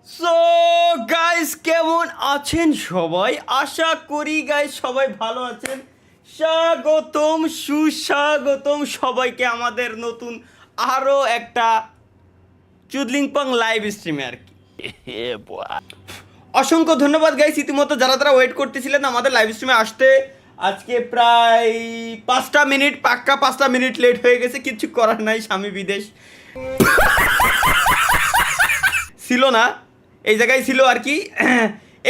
So guys কেমন আছেন সবাই? আশা করি গাইস সবাই ভালো আছেন। স্বাগতম সুস্বাগতম সবাইকে আমাদের নতুন আরও একটা চুদলিংপং লাইভ স্ট্রিমে আর কি। অসংখ্য ধন্যবাদ গাইস ইতিমধ্যে যারা যারা ওয়েট করতেছিলেন আমাদের লাইভ স্ট্রিমে আসতে। আজকে প্রায় 5টা মিনিট, পাক্কা 5টা মিনিট লেট হয়ে গেছে, কিচ্ছু করার নাই, স্বামী বিদেশ ছিল না, এই জায়গায় ছিল আর কি।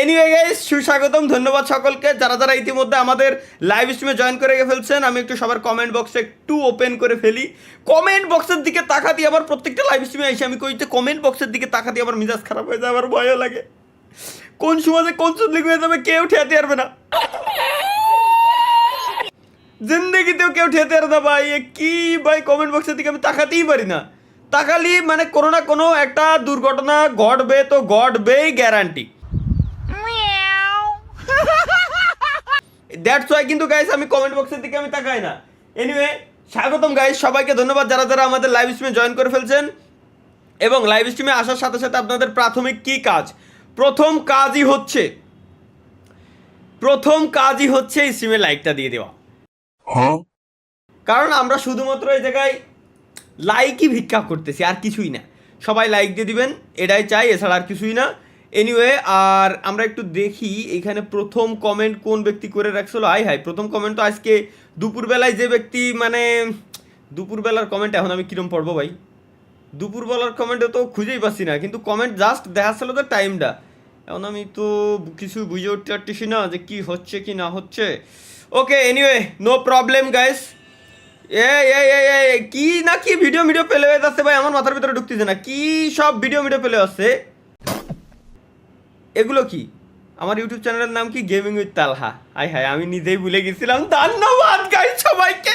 এনিওয়ে গাইস সুস্বাগতম, ধন্যবাদ সকলকে যারা যারা ইতিমধ্যে আমাদের লাইভ স্ট্রিমে জয়েন করে ফেলছেন। আমি একটু সবার কমেন্ট বক্সে একটু ওপেন করে ফেলি। কমেন্ট বক্সের দিকে তাকাতে আবার প্রত্যেকটা লাইভ স্ট্রিমে এসে আমি কইতে কমেন্ট বক্সের দিকে তাকাতে আবার মিজাজ খারাপ হয়ে যায়, আমার ভয়ও লাগে। কোন সমাজে কোন চুদলিক হয়ে যাবে কেউ ঠেয়াতে পারবে না, জিন্দগিতেও কেউ ঠেয়াতে পারবে না ভাই। কি ভাই, কমেন্ট বক্সের দিকে আমি তাকাতেই পারি না। তাকালি মানে কোনো না কোনো একটা দুর্ঘটনা ঘটবে, তো ঘটবেই গ্যারান্টি। দ্যাটস ওয়াই কিন্তু গাইস আমি কমেন্ট বক্সের দিকে আমি তাকাই না। এনিওয়ে স্বাগতম গাইস, সবাইকে ধন্যবাদ যারা যারা আমাদের লাইভ স্ট্রিমে জয়েন করে ফেলছেন। এবং লাইভ স্ট্রিমে আসার সাথে সাথে আপনাদের প্রাথমিক কি কাজ? প্রথম কাজই হচ্ছে এই স্ট্রিমে লাইকটা দিয়ে দেওয়া। কারণ আমরা শুধুমাত্র এই জায়গায় লাইকই ভিক্ষা করতেছি, আর কিছুই না। সবাই লাইক দিয়ে দিবেন, এটাই চাই, এছাড়া আর কিছুই না। এনিওয়ে আর আমরা একটু দেখি এখানে প্রথম কমেন্ট কোন ব্যক্তি করে রাখছিল। হাই প্রথম কমেন্ট তো আজকে দুপুরবেলায় যে ব্যক্তি, মানে দুপুরবেলার কমেন্ট এখন আমি কিরম পড়বো ভাই? দুপুরবেলার কমেন্টে তো খুঁজেই পাচ্ছি না, কিন্তু কমেন্ট জাস্ট দেখাচ্ছিল তো টাইমটা। এখন আমি তো কিছু বুঝে উঠতে পারতেছি না যে কি হচ্ছে কি না হচ্ছে। Okay anyway no problem guys. কি না কি ভিডিও পেলে যাচ্ছে ভাই, আমার মাথার ভিতরে ঢুকতেছে না। কি সব ভিডিও পেলে আসছে এগুলো? কি আমার ইউটিউব চ্যানেলের নাম কি? Gaming with Talha. হাই আমি নিজেই ভুলে গেছিলাম। ধন্যবাদ গাইস সবাইকে।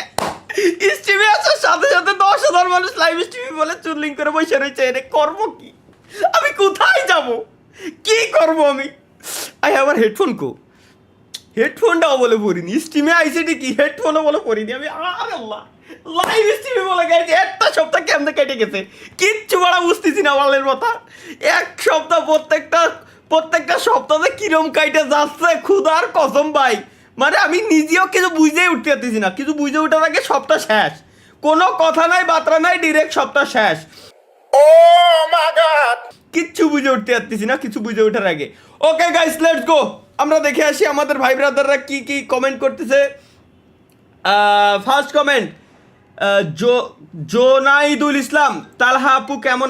স্ট্রিমে আসার সাথে সাথে 10,000 মানুষ লাইভ স্ট্রিমে বলে চুদলিং করে বসে রয়েছে। এনে করবো কি? আমি কোথায় যাব? কি করব আমি? আমার হেডফোন কো? হেডফোনটাও বলে পড়িনি। স্ট্রিমে আইসিটি কি হেডফোনও বলে পড়িনি আমি। আল্লাহ, লাইভ স্ট্রিমে বলে গেছে। একটা সপ্তাহ কেমনে কেটে গেছে কিচ্ছু বড়া বুঝতেছি না বালের কথা। এক সপ্তাহ প্রত্যেকটা সপ্তাহে কিরম কাইটে যাচ্ছে ক্ষুধার কসম ভাই। মানে আমি নিজেও কিছু বুঝেই উঠতে পারতেছি না। কিছু বুঝে ওঠার আগে সপ্তাহ শেষ, কোনো কথা নাই বার্তা নাই, ডিরেক্ট সপ্তাহ শেষ। ও মাই গড, কিচ্ছু বুঝে উঠতে পারতেছি না কিছু বুঝে ওঠার আগে। ওকে গাইস লেটস গো, আমরা দেখে আসি আমাদের ভাই ব্রাদাররা কি কি কমেন্ট করতেছে। ফার্স্ট কমেন্ট জোনাইদুল ইসলাম, তালহা আপু কেমন